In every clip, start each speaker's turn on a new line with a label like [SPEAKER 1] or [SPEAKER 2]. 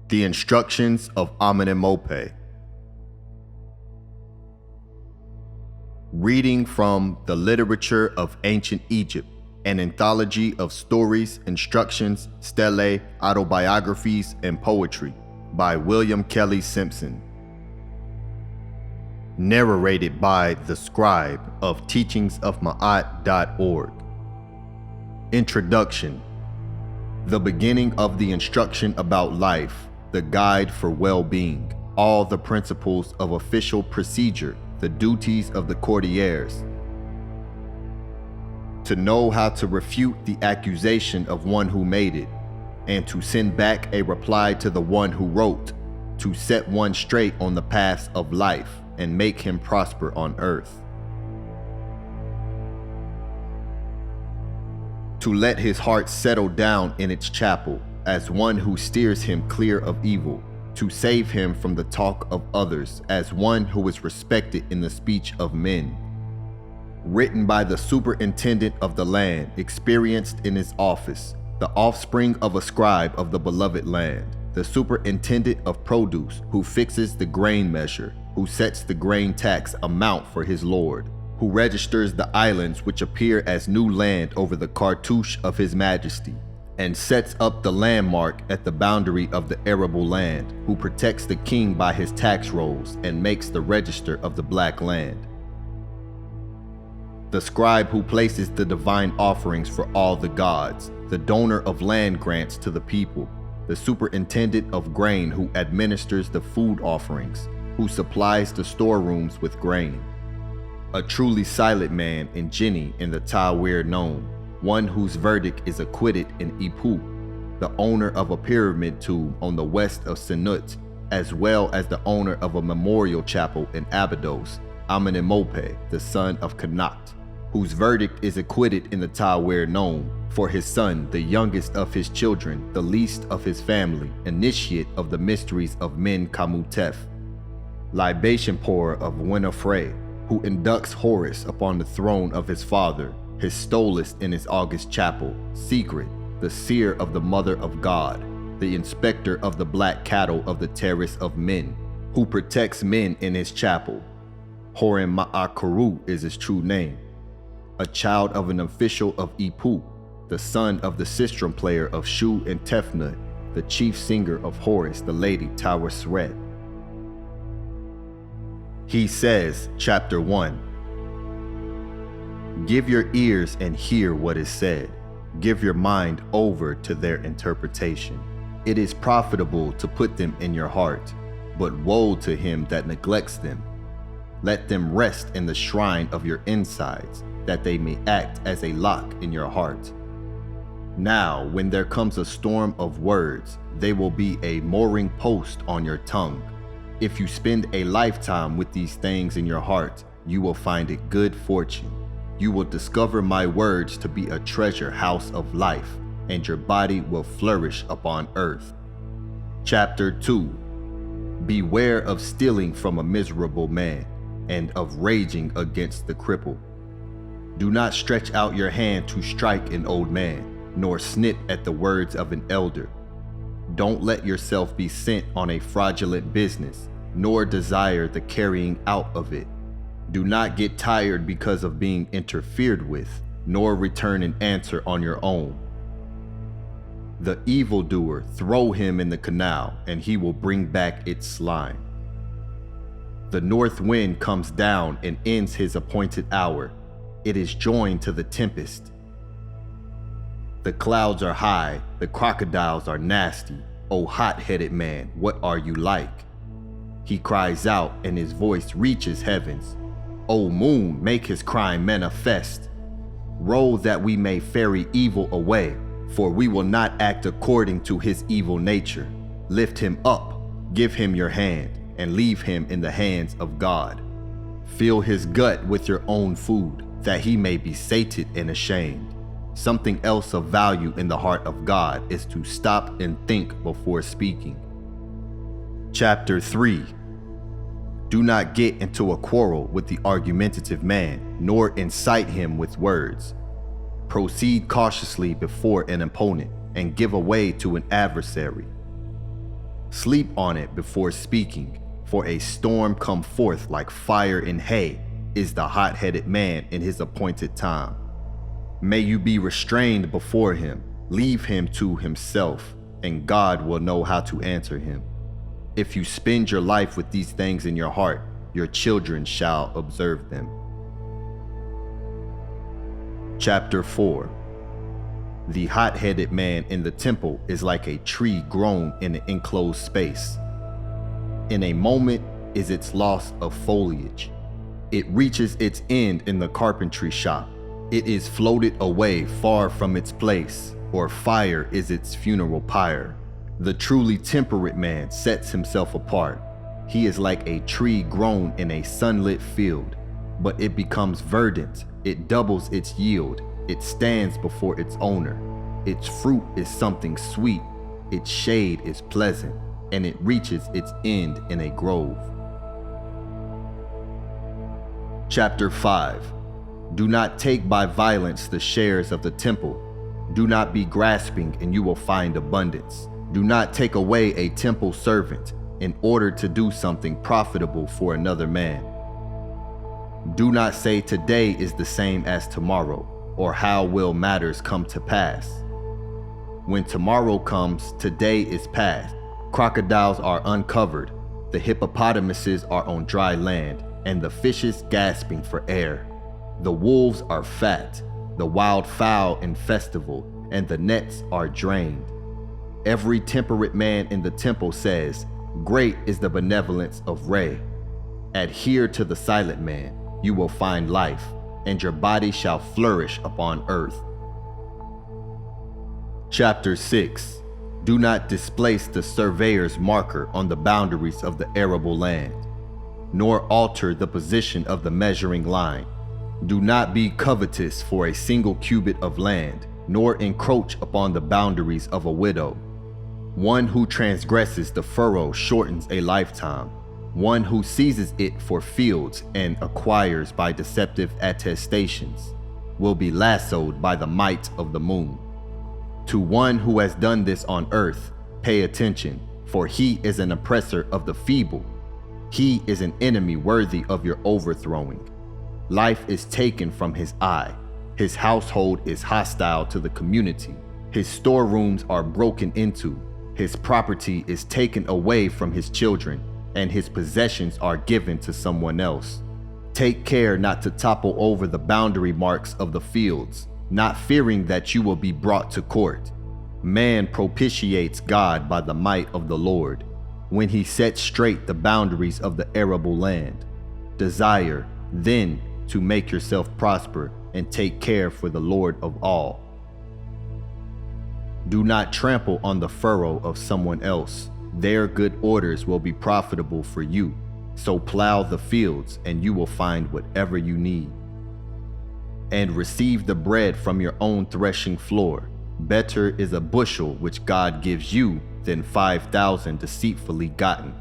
[SPEAKER 1] The Instructions of Amenemope. Reading from The Literature of Ancient Egypt, an anthology of stories, instructions, stelae, autobiographies, and poetry by William Kelly Simpson. Narrated by the scribe of teachingsofmaat.org. Introduction. The beginning of the instruction about life, the guide for well-being, all the principles of official procedure, the duties of the courtiers. To know how to refute the accusation of one who made it, and to send back a reply to the one who wrote, to set one straight on the paths of life and make him prosper on earth. To let his heart settle down in its chapel as one who steers him clear of evil, to save him from the talk of others as one who is respected in the speech of men. Written by the superintendent of the land, experienced in his office, the offspring of a scribe of the beloved land, the superintendent of produce, who fixes the grain measure, who sets the grain tax amount for his lord, who registers the islands which appear as new land over the cartouche of his majesty, and sets up the landmark at the boundary of the arable land, who protects the king by his tax rolls and makes the register of the black land. The scribe who places the divine offerings for all the gods, the donor of land grants to the people, the superintendent of grain who administers the food offerings, who supplies the storerooms with grain. A truly silent man in Jenny in the Tawir known, one whose verdict is acquitted in Ipu, the owner of a pyramid tomb on the west of Sinut, as well as the owner of a memorial chapel in Abydos, Amenemope, the son of Connacht, whose verdict is acquitted in the Tawir known, for his son, the youngest of his children, the least of his family, initiate of the mysteries of Men Kamutef, libation pourer of Winifred, who inducts Horus upon the throne of his father, his stolist in his august chapel, secret, the seer of the mother of God, the inspector of the black cattle of the terrace of men, who protects men in his chapel. Horen Ma'akaru is his true name, a child of an official of Ipu, the son of the sistrum player of Shu and Tefnut, the chief singer of Horus, the lady Tawarsret. He says, chapter 1, give your ears and hear what is said. Give your mind over to their interpretation. It is profitable to put them in your heart, but woe to him that neglects them. Let them rest in the shrine of your insides, that they may act as a lock in your heart. Now, when there comes a storm of words, they will be a mooring post on your tongue. If you spend a lifetime with these things in your heart, you will find it good fortune. You will discover my words to be a treasure house of life, and your body will flourish upon earth. Chapter 2. Beware of stealing from a miserable man, and of raging against the cripple. Do not stretch out your hand to strike an old man, nor snip at the words of an elder. Don't let yourself be sent on a fraudulent business, nor desire the carrying out of it. Do not get tired because of being interfered with, nor return an answer on your own. The evildoer, throw him in the canal, and he will bring back its slime. The north wind comes down and ends his appointed hour. It is joined to the tempest. The clouds are high, the crocodiles are nasty. O hot-headed man, what are you like? He cries out, and his voice reaches heavens. O moon, make his crime manifest. Roll that we may ferry evil away, for we will not act according to his evil nature. Lift him up, give him your hand, and leave him in the hands of God. Fill his gut with your own food, that he may be sated and ashamed. Something else of value in the heart of God is to stop and think before speaking. Chapter 3. Do not get into a quarrel with the argumentative man, nor incite him with words. Proceed cautiously before an opponent, and give way to an adversary. Sleep on it before speaking, for a storm come forth like fire in hay is the hot-headed man in his appointed time. May you be restrained before him, leave him to himself, and God will know how to answer him. If you spend your life with these things in your heart, your children shall observe them. Chapter 4. The hot-headed man in the temple is like a tree grown in an enclosed space. In a moment is its loss of foliage. It reaches its end in the carpentry shop. It is floated away far from its place, or fire is its funeral pyre. The truly temperate man sets himself apart. He is like a tree grown in a sunlit field, but it becomes verdant, it doubles its yield, it stands before its owner. Its fruit is something sweet, its shade is pleasant, and it reaches its end in a grove. Chapter 5. Do not take by violence the shares of the temple. Do not be grasping, and you will find abundance. Do not take away a temple servant in order to do something profitable for another man. Do not say today is the same as tomorrow, or how will matters come to pass. When tomorrow comes, today is past. Crocodiles are uncovered, the hippopotamuses are on dry land, and the fishes gasping for air. The wolves are fat, the wild fowl in festival, and the nets are drained. Every temperate man in the temple says, "Great is the benevolence of Re." Adhere to the silent man, you will find life, and your body shall flourish upon earth. Chapter 6. Do not displace the surveyor's marker on the boundaries of the arable land, nor alter the position of the measuring line. Do not be covetous for a single cubit of land, nor encroach upon the boundaries of a widow. One who transgresses the furrow shortens a lifetime. One who seizes it for fields and acquires by deceptive attestations will be lassoed by the might of the moon. To one who has done this on earth, pay attention, for he is an oppressor of the feeble. He is an enemy worthy of your overthrowing. Life is taken from his eye. His household is hostile to the community. His storerooms are broken into. His property is taken away from his children, and his possessions are given to someone else. Take care not to topple over the boundary marks of the fields, not fearing that you will be brought to court. Man propitiates God by the might of the Lord, when he sets straight the boundaries of the arable land. Desire, then, to make yourself prosper, and take care for the Lord of all. Do not trample on the furrow of someone else. Their good orders will be profitable for you. So plow the fields, and you will find whatever you need. And receive the bread from your own threshing floor. Better is a bushel which God gives you than 5,000 deceitfully gotten.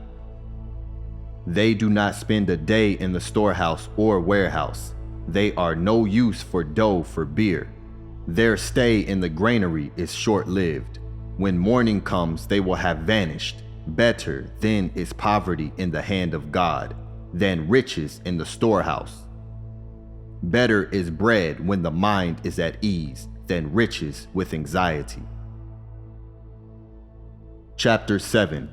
[SPEAKER 1] They do not spend a day in the storehouse or warehouse. They are no use for dough for beer. Their stay in the granary is short-lived. When morning comes, they will have vanished. Better then is poverty in the hand of God than riches in the storehouse. Better is bread when the mind is at ease than riches with anxiety. Chapter 7.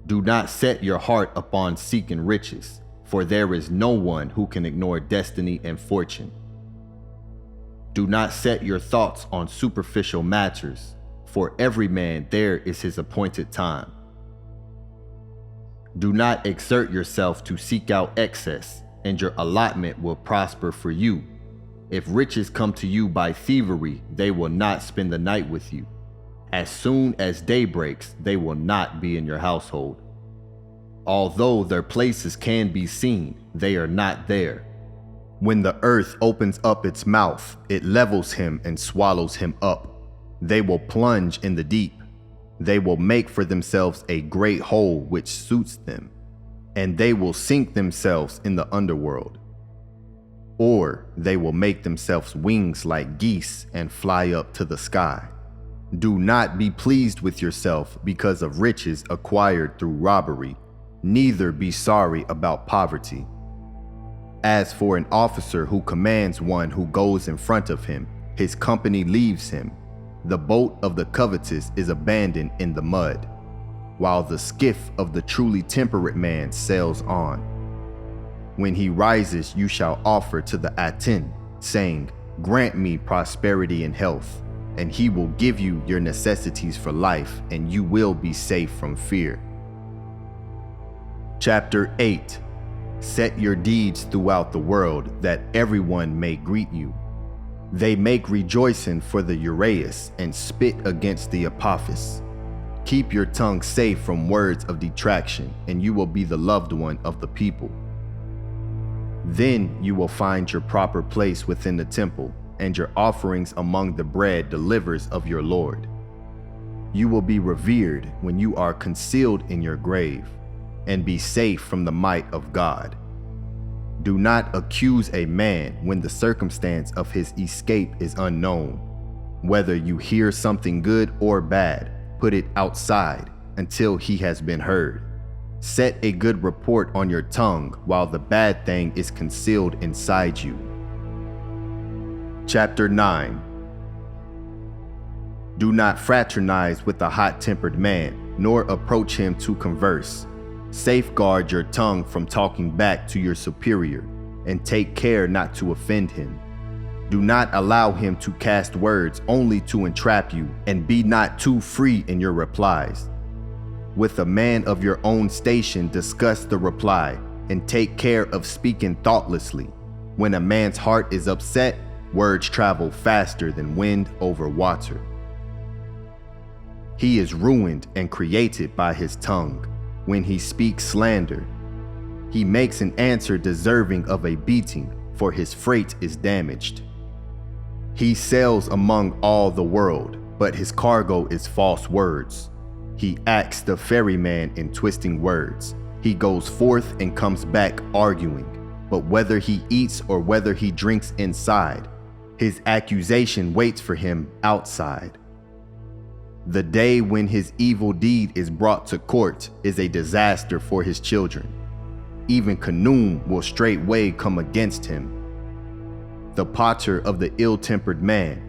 [SPEAKER 1] Do not set your heart upon seeking riches, for there is no one who can ignore destiny and fortune. Do not set your thoughts on superficial matters, for every man there is his appointed time. Do not exert yourself to seek out excess, and your allotment will prosper for you. If riches come to you by thievery, they will not spend the night with you. As soon as day breaks, they will not be in your household. Although their places can be seen, they are not there. When the earth opens up its mouth, it levels him and swallows him up. They will plunge in the deep. They will make for themselves a great hole which suits them, and they will sink themselves in the underworld. Or they will make themselves wings like geese and fly up to the sky. Do not be pleased with yourself because of riches acquired through robbery, neither be sorry about poverty. As for an officer who commands one who goes in front of him, his company leaves him. The boat of the covetous is abandoned in the mud, while the skiff of the truly temperate man sails on. When he rises, you shall offer to the Aten, saying, "Grant me prosperity and health," and he will give you your necessities for life, and you will be safe from fear. Chapter 8. Set your deeds throughout the world, that everyone may greet you. They make rejoicing for the uraeus and spit against the Apophis. Keep your tongue safe from words of detraction, and you will be the loved one of the people. Then you will find your proper place within the temple, and your offerings among the bread delivers of your Lord. You will be revered when you are concealed in your grave, and be safe from the might of God. Do not accuse a man when the circumstance of his escape is unknown. Whether you hear something good or bad, put it outside until he has been heard. Set a good report on your tongue while the bad thing is concealed inside you. Chapter 9. Do not fraternize with a hot-tempered man, nor approach him to converse. Safeguard your tongue from talking back to your superior, and take care not to offend him. Do not allow him to cast words only to entrap you, and be not too free in your replies. With a man of your own station, discuss the reply, and take care of speaking thoughtlessly. When a man's heart is upset, words travel faster than wind over water. He is ruined and created by his tongue. When he speaks slander, he makes an answer deserving of a beating, for his freight is damaged. He sails among all the world, but his cargo is false words. He acts the ferryman in twisting words. He goes forth and comes back arguing, but whether he eats or whether he drinks inside, his accusation waits for him outside. The day when his evil deed is brought to court is a disaster for his children. Even Khnum will straightway come against him. The potter of the ill-tempered man.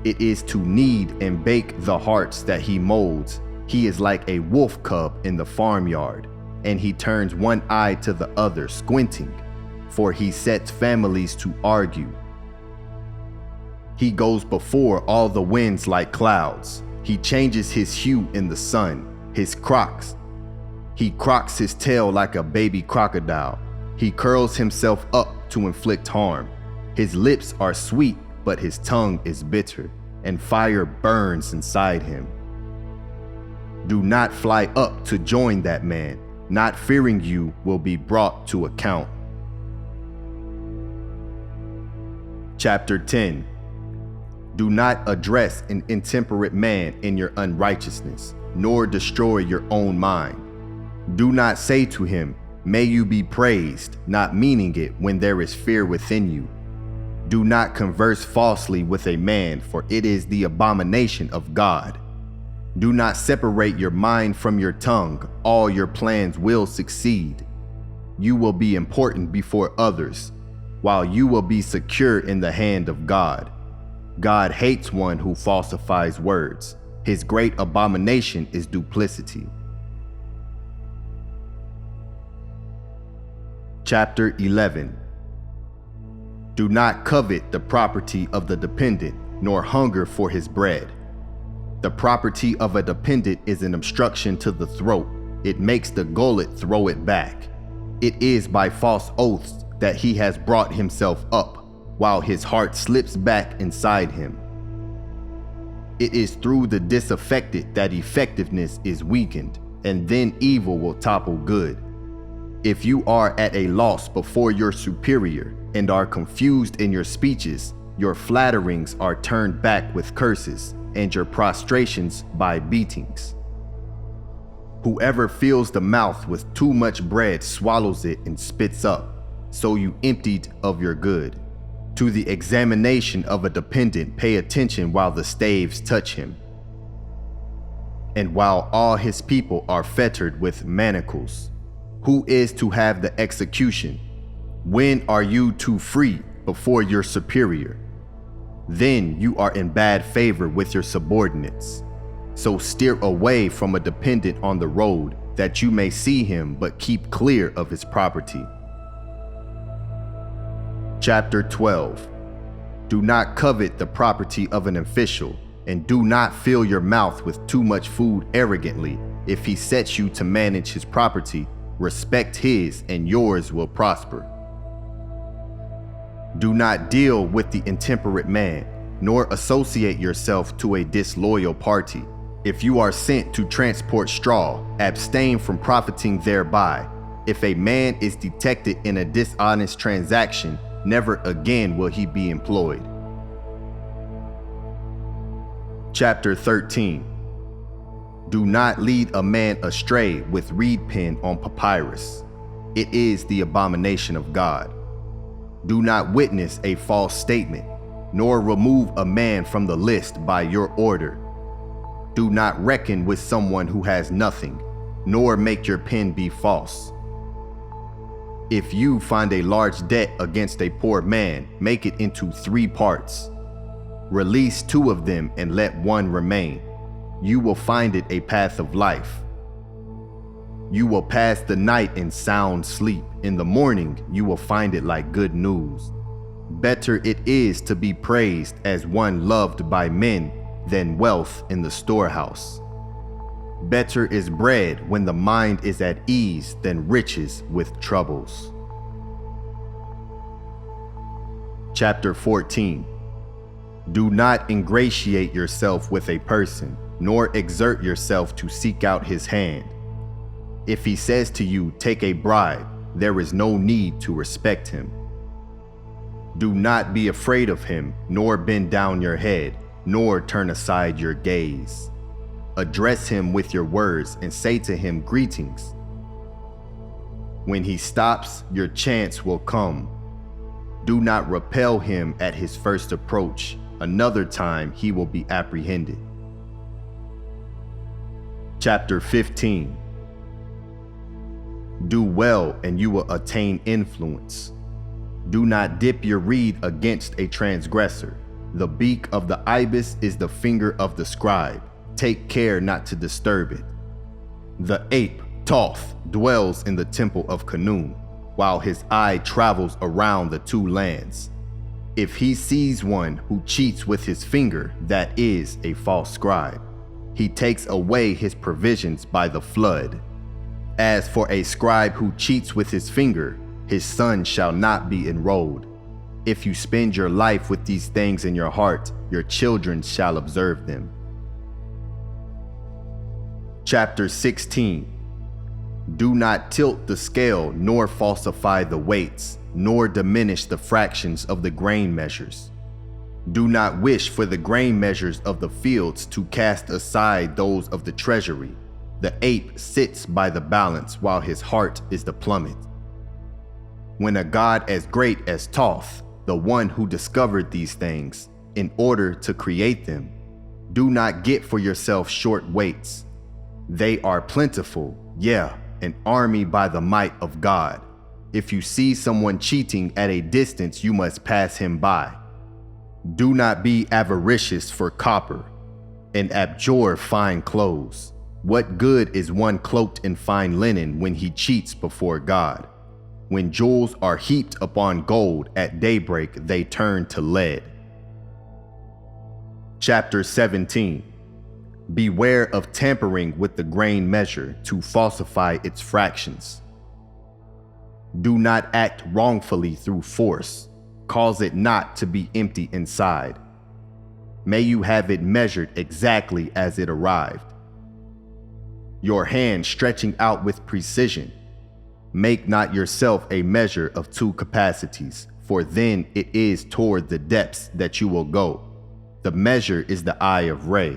[SPEAKER 1] It is to knead and bake the hearts that he molds. He is like a wolf cub in the farmyard, and he turns one eye to the other, squinting, for he sets families to argue. He goes before all the winds like clouds. He changes his hue in the sun. He crocs his tail like a baby crocodile. He curls himself up to inflict harm. His lips are sweet, but his tongue is bitter, and fire burns inside him. Do not fly up to join that man. Not fearing you will be brought to account. Chapter 10. Do not address an intemperate man in your unrighteousness, nor destroy your own mind. Do not say to him, "May you be praised," not meaning it when there is fear within you. Do not converse falsely with a man, for it is the abomination of God. Do not separate your mind from your tongue. All your plans will succeed. You will be important before others, while you will be secure in the hand of God. God hates one who falsifies words. His great abomination is duplicity. Chapter 11. Do not covet the property of the dependent, nor hunger for his bread. The property of a dependent is an obstruction to the throat. It makes the gullet throw it back. It is by false oaths that he has brought himself up, while his heart slips back inside him. It is through the disaffected that effectiveness is weakened, and then evil will topple good. If you are at a loss before your superior and are confused in your speeches, your flatterings are turned back with curses, and your prostrations by beatings. Whoever fills the mouth with too much bread swallows it and spits up, so you emptied of your good. To the examination of a dependent pay attention while the staves touch him, and while all his people are fettered with manacles. Who is to have the execution? When are you to free before your superior? Then you are in bad favor with your subordinates. So steer away from a dependent on the road, that you may see him but keep clear of his property. Chapter 12. Do not covet the property of an official, and do not fill your mouth with too much food arrogantly. If he sets you to manage his property, respect his, and yours will prosper. Do not deal with the intemperate man, nor associate yourself to a disloyal party. If you are sent to transport straw, abstain from profiting thereby. If a man is detected in a dishonest transaction, never again will he be employed. Chapter 13. Do not lead a man astray with reed pen on papyrus. It is the abomination of God. Do not witness a false statement, nor remove a man from the list by your order. Do not reckon with someone who has nothing, nor make your pen be false. If you find a large debt against a poor man, make it into 3 parts. Release 2 of them and let 1 remain. You will find it a path of life. You will pass the night in sound sleep. In the morning, you will find it like good news. Better it is to be praised as one loved by men than wealth in the storehouse. Better is bread when the mind is at ease than riches with troubles. Chapter 14. Do not ingratiate yourself with a person, nor exert yourself to seek out his hand. If he says to you, take a bribe, there is no need to respect him. Do not be afraid of him, nor bend down your head, nor turn aside your gaze. Address him with your words and say to him greetings. When he stops, your chance will come. Do not repel him at his first approach. Another time he will be apprehended. Chapter 15. Do well and you will attain influence. Do not dip your reed against a transgressor. The beak of the ibis is the finger of the scribe. Take care not to disturb it. The ape, Toth, dwells in the temple of Khnum, while his eye travels around the 2 lands. If he sees one who cheats with his finger, that is a false scribe. He takes away his provisions by the flood. As for a scribe who cheats with his finger, his son shall not be enrolled. If you spend your life with these things in your heart, your children shall observe them. Chapter 16. Do not tilt the scale, nor falsify the weights, nor diminish the fractions of the grain measures. Do not wish for the grain measures of the fields to cast aside those of the treasury. The ape sits by the balance while his heart is the plummet. When a god as great as Toth, the one who discovered these things, in order to create them, do not get for yourself short weights. They are plentiful, an army by the might of God. If you see someone cheating at a distance, you must pass him by. Do not be avaricious for copper, and abjure fine clothes. What good is one cloaked in fine linen when he cheats before God? When jewels are heaped upon gold, at daybreak they turn to lead. Chapter 17. Beware of tampering with the grain measure to falsify its fractions. Do not act wrongfully through force. Cause it not to be empty inside. May you have it measured exactly as it arrived. Your hand stretching out with precision. Make not yourself a measure of 2 capacities, for then it is toward the depths that you will go. The measure is the eye of Re.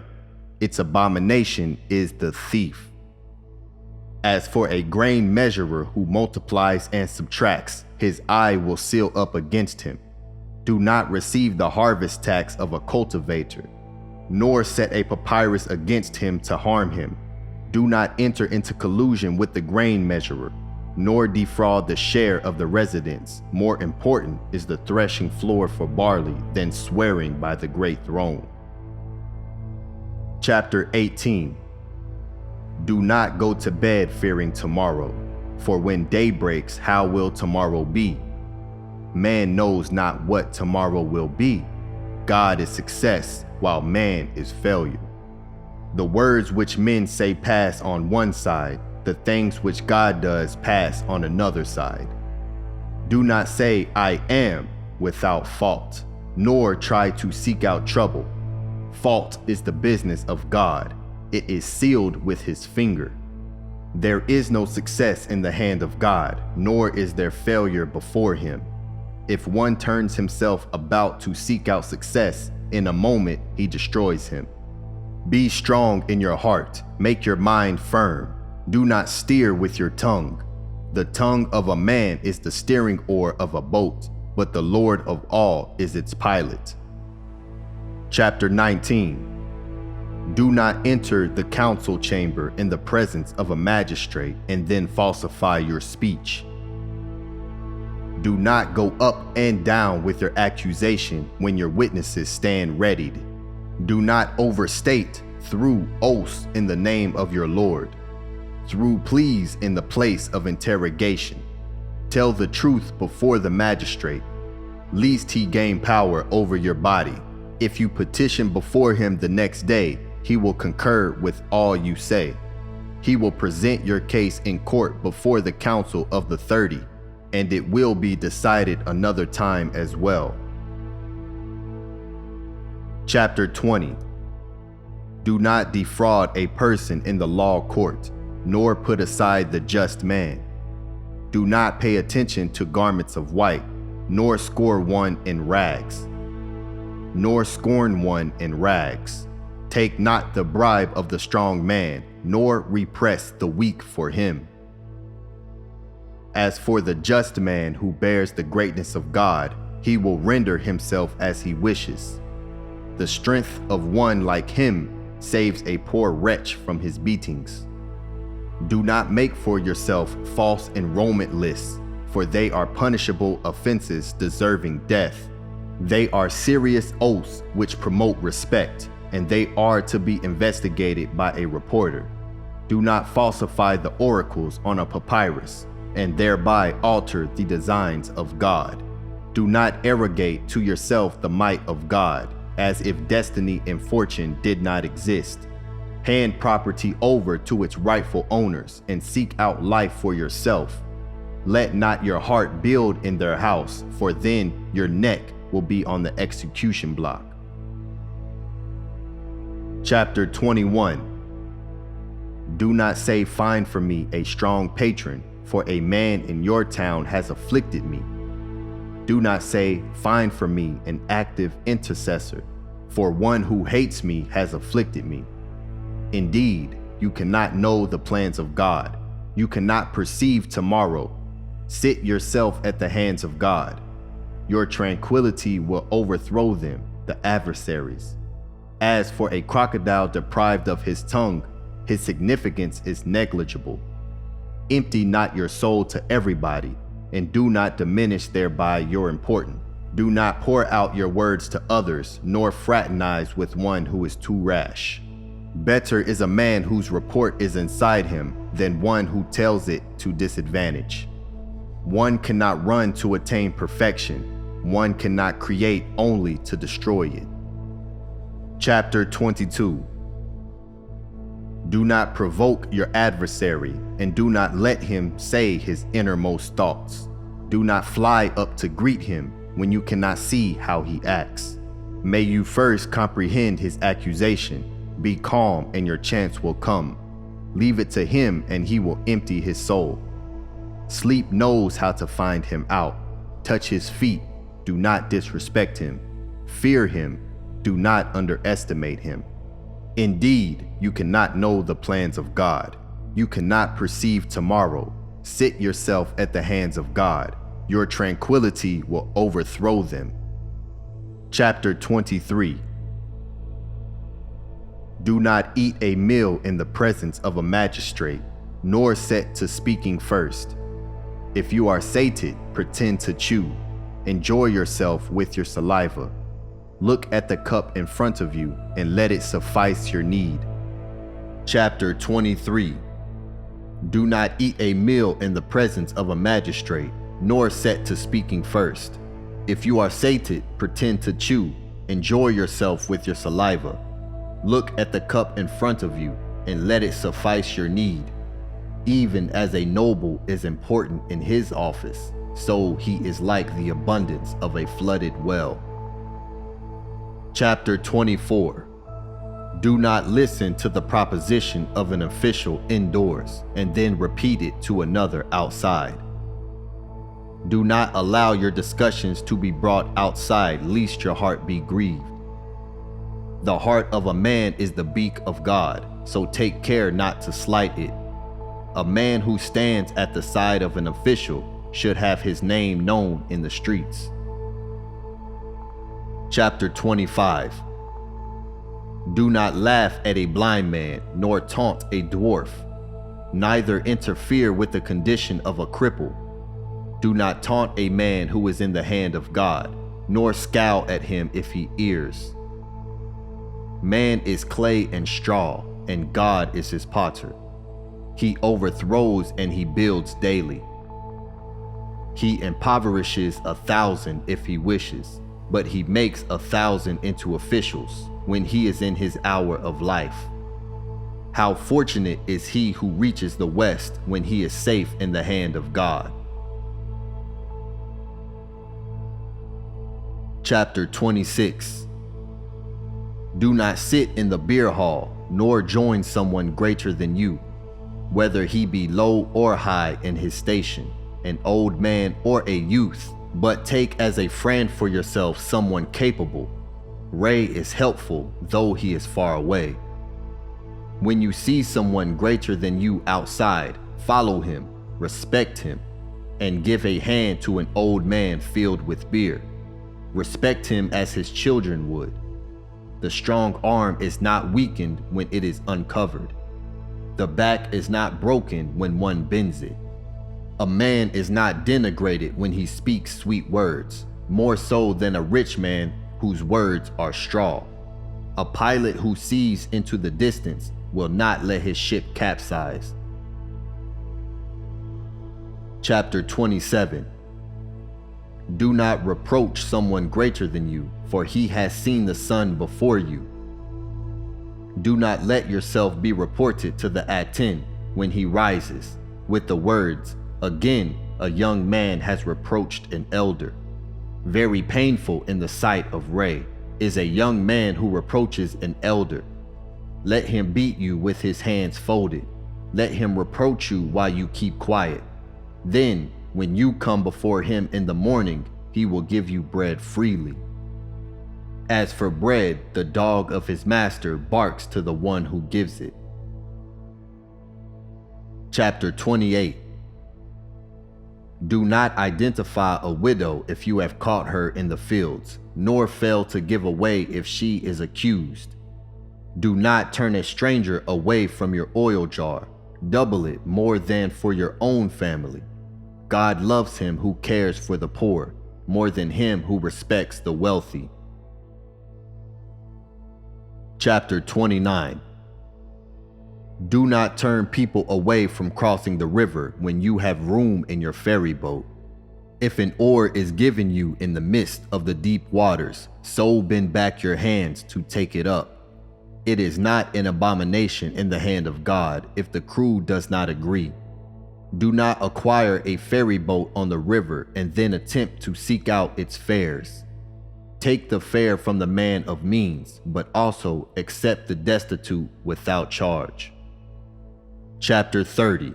[SPEAKER 1] Its abomination is the thief. As for a grain measurer who multiplies and subtracts, his eye will seal up against him. Do not receive the harvest tax of a cultivator, nor set a papyrus against him to harm him. Do not enter into collusion with the grain measurer, nor defraud the share of the residents. More important is the threshing floor for barley than swearing by the great throne. Chapter 18. Do not go to bed fearing tomorrow, for when day breaks, how will tomorrow be? Man knows not what tomorrow will be. God is success, while man is failure. The words which men say pass on one side, the things which God does pass on another side. Do not say, I am, without fault, nor try to seek out trouble. Fault is the business of God. It is sealed with his finger. There is no success in the hand of God, nor is there failure before him. If one turns himself about to seek out success, in a moment he destroys him. Be strong in your heart, make your mind firm. Do not steer with your tongue. The tongue of a man is the steering oar of a boat, but the Lord of all is its pilot. Chapter 19. Do not enter the council chamber in the presence of a magistrate and then falsify your speech. Do not go up and down with your accusation when your witnesses stand readied. Do not overstate through oaths in the name of your Lord, through pleas in the place of interrogation. Tell the truth before the magistrate, lest he gain power over your body. If you petition before him the next day, he will concur with all you say. He will present your case in court before the council of the 30, and it will be decided another time as well. Chapter 20. Do not defraud a person in the law court, nor put aside the just man. Do not pay attention to garments of white, nor scorn one in rags. Take not the bribe of the strong man, nor repress the weak for him. As for the just man who bears the greatness of God, he will render himself as he wishes. The strength of one like him saves a poor wretch from his beatings. Do not make for yourself false enrollment lists, for they are punishable offenses deserving death. They are serious oaths which promote respect, and they are to be investigated by a reporter. Do not falsify the oracles on a papyrus, and thereby alter the designs of God. Do not arrogate to yourself the might of God, as if destiny and fortune did not exist. Hand property over to its rightful owners, and seek out life for yourself. Let not your heart build in their house, for then your neck will be on the execution block. Chapter 21. Do not say, find for me a strong patron, for a man in your town has afflicted me. Do not say, find for me an active intercessor, for one who hates me has afflicted me. Indeed, you cannot know the plans of God. You cannot perceive tomorrow. Sit yourself at the hands of God. Your tranquility will overthrow them, the adversaries. As for a crocodile deprived of his tongue, his significance is negligible. Empty not your soul to everybody, and do not diminish thereby your importance. Do not pour out your words to others, nor fraternize with one who is too rash. Better is a man whose report is inside him than one who tells it to disadvantage. One cannot run to attain perfection. One cannot create only to destroy it. Chapter 22. Do not provoke your adversary, and do not let him say his innermost thoughts. Do not fly up to greet him when you cannot see how he acts. May you first comprehend his accusation. Be calm and your chance will come. Leave it to him and he will empty his soul. Sleep knows how to find him out. Touch his feet. Do not disrespect him. Fear him. Do not underestimate him. Indeed, you cannot know the plans of God. You cannot perceive tomorrow. Sit yourself at the hands of God. Your tranquility will overthrow them. Chapter 23. Do not eat a meal in the presence of a magistrate, nor set to speaking first. If you are sated, pretend to chew. Enjoy yourself with your saliva. Look at the cup in front of you and let it suffice your need. Chapter 23. Do not eat a meal in the presence of a magistrate, nor set to speaking first. If you are sated, pretend to chew. Enjoy yourself with your saliva. Look at the cup in front of you and let it suffice your need. Even as a noble is important in his office, so he is like the abundance of a flooded well. Chapter 24. Do not listen to the proposition of an official indoors and then repeat it to another outside. Do not allow your discussions to be brought outside, lest your heart be grieved. The heart of a man is the beak of God, so take care not to slight it. A man who stands at the side of an official should have his name known in the streets. Chapter 25. Do not laugh at a blind man, nor taunt a dwarf. Neither interfere with the condition of a cripple. Do not taunt a man who is in the hand of God, nor scowl at him if he errs. Man is clay and straw, and God is his potter. He overthrows and he builds daily. He impoverishes 1,000 if he wishes, but he makes 1,000 into officials when he is in his hour of life. How fortunate is he who reaches the west when he is safe in the hand of God. Chapter 26. Do not sit in the beer hall, nor join someone greater than you, whether he be low or high in his station, an old man or a youth, but take as a friend for yourself someone capable. Ray is helpful, though he is far away. When you see someone greater than you outside, follow him, respect him, and give a hand to an old man filled with beer. Respect him as his children would. The strong arm is not weakened when it is uncovered. The back is not broken when one bends it. A man is not denigrated when he speaks sweet words, more so than a rich man whose words are straw. A pilot who sees into the distance will not let his ship capsize. Chapter 27. Do not reproach someone greater than you, for he has seen the sun before you. Do not let yourself be reported to the Aten when he rises, with the words, "Again, a young man has reproached an elder." Very painful in the sight of Ray is a young man who reproaches an elder. Let him beat you with his hands folded. Let him reproach you while you keep quiet. Then, when you come before him in the morning, he will give you bread freely. As for bread, the dog of his master barks to the one who gives it. Chapter 28. Do not identify a widow if you have caught her in the fields, nor fail to give away if she is accused. Do not turn a stranger away from your oil jar. Double it more than for your own family. God loves him who cares for the poor, more than him who respects the wealthy. Chapter 29. Do not turn people away from crossing the river when you have room in your ferry boat. If an oar is given you in the midst of the deep waters, so bend back your hands to take it up. It is not an abomination in the hand of God if the crew does not agree. Do not acquire a ferry boat on the river and then attempt to seek out its fares. Take the fare from the man of means, but also accept the destitute without charge. Chapter 30.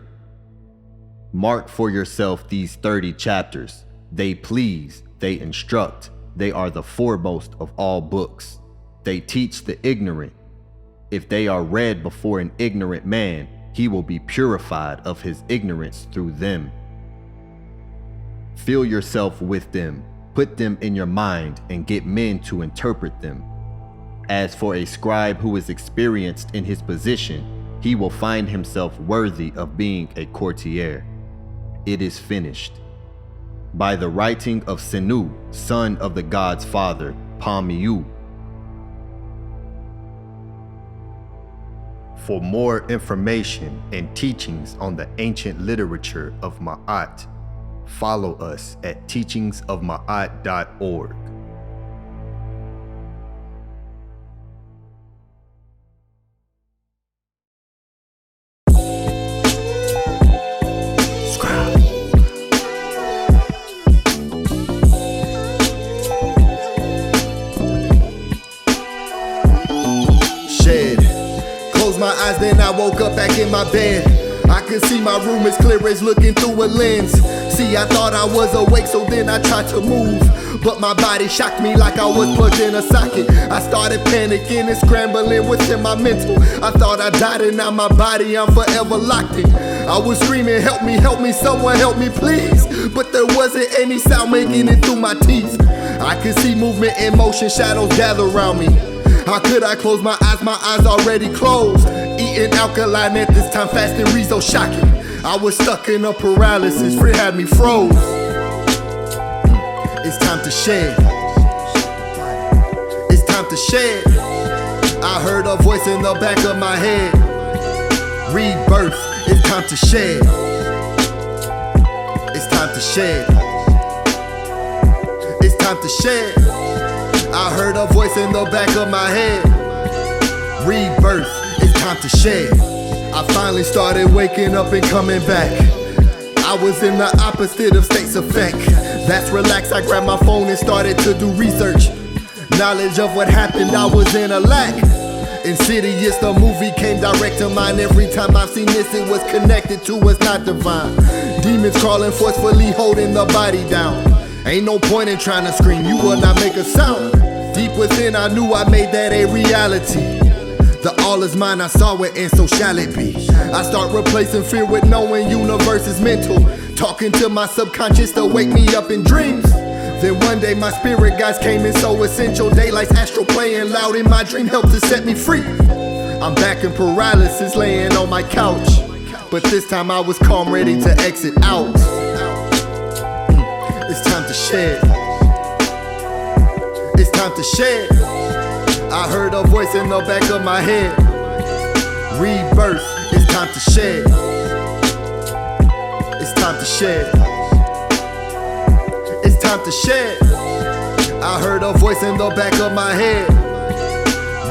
[SPEAKER 1] Mark for yourself these 30 chapters. They please, they instruct, they are the foremost of all books. They teach the ignorant. If they are read before an ignorant man, he will be purified of his ignorance through them. Fill yourself with them. Put them in your mind and get men to interpret them. As for a scribe who is experienced in his position, he will find himself worthy of being a courtier. It is finished. By the writing of Senu, son of the god's father, Pamiu. For more information and teachings on the ancient literature of Maat, follow us at teachingsofmaat.org.
[SPEAKER 2] My eyes, then I woke up back in my bed. I could see my room as clear as looking through a lens. See, I thought I was awake, so then I tried to move, but my body shocked me like I was plugged in a socket. I started panicking and scrambling within my mental. I thought I died and now my body, I'm forever locked in. I was screaming, help me, someone help me please. But there wasn't any sound making it through my teeth. I could see movement in motion, shadows gather around me. How could I close my eyes already closed? Eating alkaline at this time, fasting Rizzo shocking. I was stuck in a paralysis, Fred had me froze. It's time to shed. It's time to shed. I heard a voice in the back of my head. Rebirth, it's time to shed. It's time to shed. It's time to shed. I heard a voice in the back of my head. Rebirth, it's time to shed. I finally started waking up and coming back. I was in the opposite of states effect. That's relaxed, I grabbed my phone and started to do research. Knowledge of what happened, I was in a lack. Insidious, the movie came direct to mind. Every time I've seen this, it was connected to what's not divine. Demons crawling forcefully, holding the body down. Ain't no point in trying to scream, you will not make a sound. Deep within I knew I made that a reality. The all is mine, I saw it and so shall it be. I start replacing fear with knowing universe is mental. Talking to my subconscious to wake me up in dreams. Then one day my spirit guides came in so essential. Daylight's astral playing loud in my dream helped to set me free. I'm back in paralysis laying on my couch. But this time I was calm, ready to exit out. It's time to shed. It's time to shed. I heard a voice in the back of my head. Rebirth, it's time to shed. It's time to shed. It's time to shed. I heard a voice in the back of my head.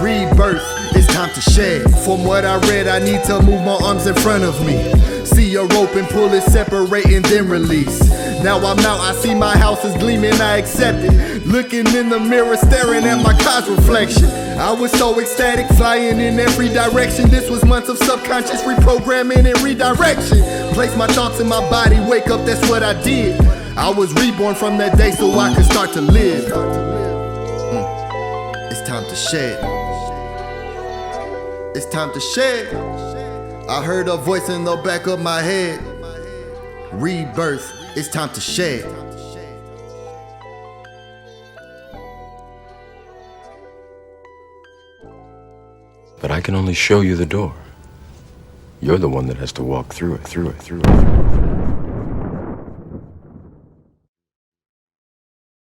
[SPEAKER 2] Rebirth, it's time to shed. From what I read, I need to move my arms in front of me. See a rope and pull it, separate and then release. Now I'm out, I see my house is gleaming, I accept it. Looking in the mirror, staring at my car's reflection. I was so ecstatic, flying in every direction. This was months of subconscious reprogramming and redirection. Place my thoughts in my body, wake up, that's what I did. I was reborn from that day so I could start to live. It's time to shed. It's time to shed. I heard a voice in the back of my head. Rebirth, it's time to shed.
[SPEAKER 3] But I can only show you the door. You're the one that has to walk through it.